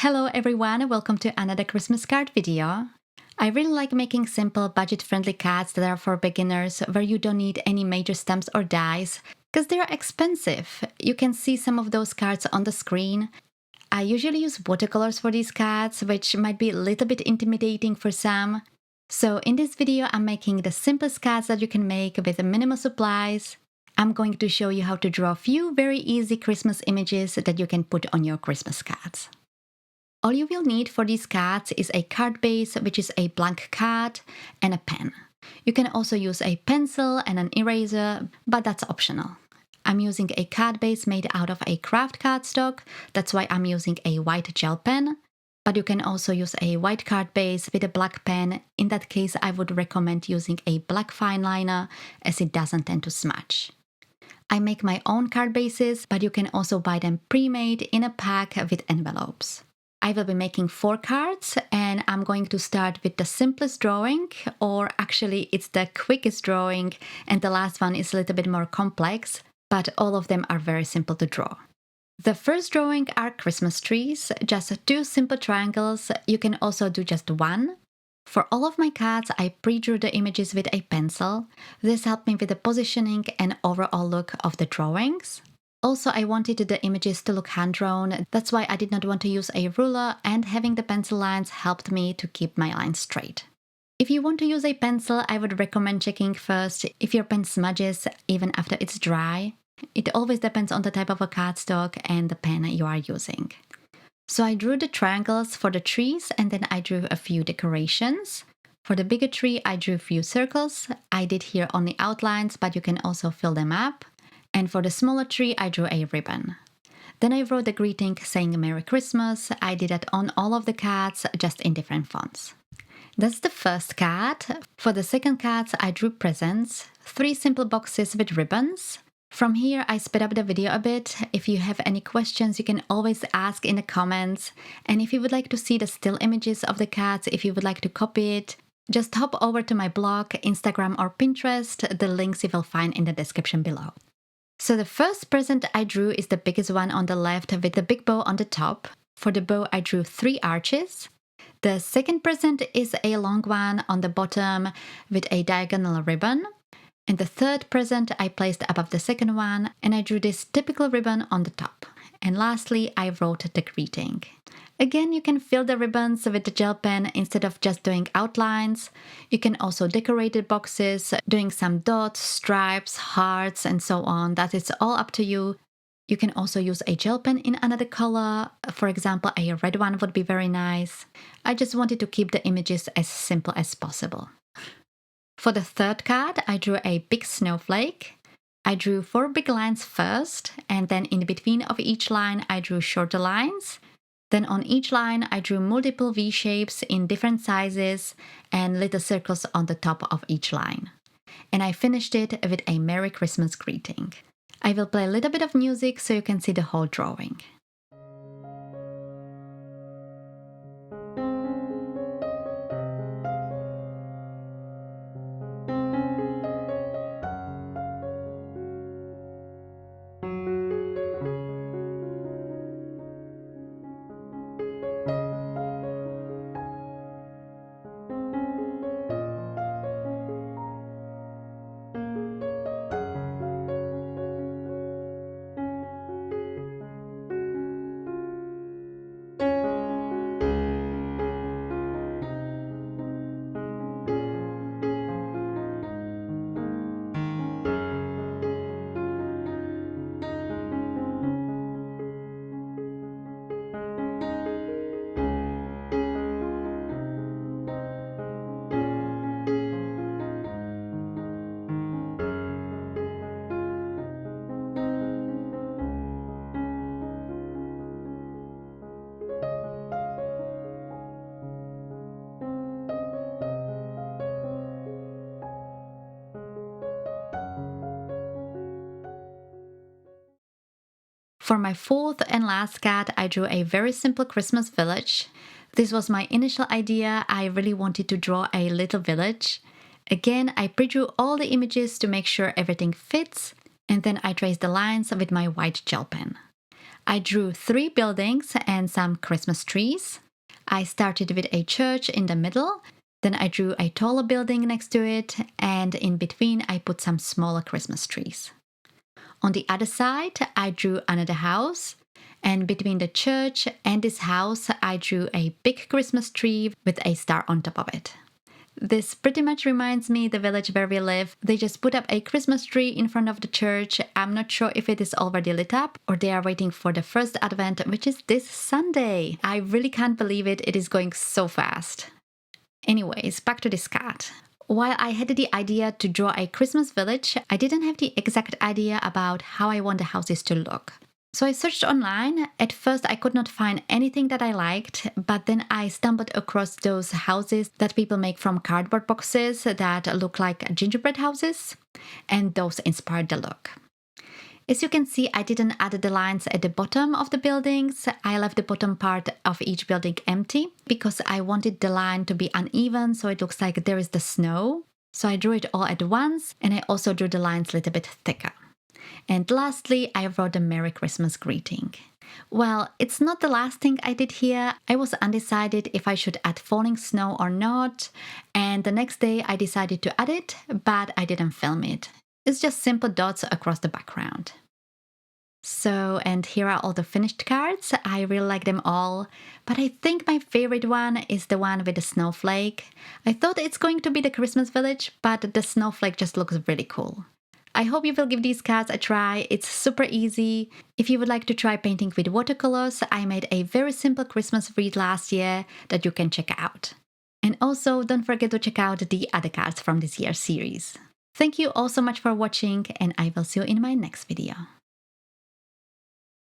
Hello everyone, welcome to another Christmas card video. I really like making simple, budget-friendly cards that are for beginners where you don't need any major stamps or dies, because they are expensive. You can see some of those cards on the screen. I usually use watercolors for these cards, which might be a little bit intimidating for some. So in this video, I'm making the simplest cards that you can make with minimal supplies. I'm going to show you how to draw a few very easy Christmas images that you can put on your Christmas cards. All you will need for these cards is a card base, which is a blank card, and a pen. You can also use a pencil and an eraser, but that's optional. I'm using a card base made out of a craft cardstock, that's why I'm using a white gel pen. But you can also use a white card base with a black pen. In that case, I would recommend using a black fine liner, as it doesn't tend to smudge. I make my own card bases, but you can also buy them pre-made in a pack with envelopes. I will be making 4 cards, and I'm going to start with the simplest drawing, or actually it's the quickest drawing, and the last one is a little bit more complex, but all of them are very simple to draw. The first drawing are Christmas trees, just 2 simple triangles. You can also do just 1. For all of my cards, I pre-drew the images with a pencil. This helped me with the positioning and overall look of the drawings. Also, I wanted the images to look hand-drawn, that's why I did not want to use a ruler, and having the pencil lines helped me to keep my lines straight. If you want to use a pencil, I would recommend checking first if your pen smudges even after it's dry. It always depends on the type of a cardstock and the pen you are using. So I drew the triangles for the trees, and then I drew a few decorations. For the bigger tree, I drew a few circles. I did here only outlines, but you can also fill them up. And for the smaller tree, I drew a ribbon. Then I wrote the greeting saying Merry Christmas. I did that on all of the cards, just in different fonts. That's the first card. For the second cards, I drew presents, 3 simple boxes with ribbons. From here, I sped up the video a bit. If you have any questions, you can always ask in the comments. And if you would like to see the still images of the cards, if you would like to copy it, just hop over to my blog, Instagram or Pinterest. The links you will find in the description below. So the first present I drew is the biggest one on the left with the big bow on the top. For the bow, I drew 3 arches. The second present is a long one on the bottom with a diagonal ribbon. And the third present I placed above the second one, and I drew this typical ribbon on the top. And lastly, I wrote the greeting. Again, you can fill the ribbons with the gel pen instead of just doing outlines. You can also decorate the boxes, doing some dots, stripes, hearts, and so on. That is all up to you. You can also use a gel pen in another color. For example, a red one would be very nice. I just wanted to keep the images as simple as possible. For the third card, I drew a big snowflake. I drew 4 big lines first, and then in between of each line, I drew shorter lines. Then on each line, I drew multiple V-shapes in different sizes and little circles on the top of each line. And I finished it with a Merry Christmas greeting. I will play a little bit of music so you can see the whole drawing. For my fourth and last card, I drew a very simple Christmas village. This was my initial idea. I really wanted to draw a little village. Again, I pre-drew all the images to make sure everything fits, and then I traced the lines with my white gel pen. I drew 3 buildings and some Christmas trees. I started with a church in the middle, then I drew a taller building next to it, and in between I put some smaller Christmas trees. On the other side, I drew another house, and between the church and this house, I drew a big Christmas tree with a star on top of it. This pretty much reminds me the village where we live. They just put up a Christmas tree in front of the church. I'm not sure if it is already lit up or they are waiting for the first Advent, which is this Sunday. I really can't believe it. It is going so fast. Anyways, back to this card. While I had the idea to draw a Christmas village, I didn't have the exact idea about how I want the houses to look. So I searched online. At first I could not find anything that I liked, but then I stumbled across those houses that people make from cardboard boxes that look like gingerbread houses, and those inspired the look. As you can see, I didn't add the lines at the bottom of the buildings. I left the bottom part of each building empty because I wanted the line to be uneven so it looks like there is the snow. So I drew it all at once, and I also drew the lines a little bit thicker. And lastly, I wrote a Merry Christmas greeting. Well, it's not the last thing I did here. I was undecided if I should add falling snow or not, and the next day I decided to add it, but I didn't film it. It's just simple dots across the background. So, and here are all the finished cards. I really like them all, but I think my favorite one is the one with the snowflake. I thought it's going to be the Christmas village, but the snowflake just looks really cool. I hope you will give these cards a try. It's super easy. If you would like to try painting with watercolors, I made a very simple Christmas wreath last year that you can check out. And also, don't forget to check out the other cards from this year's series. Thank you all so much for watching, and I will see you in my next video.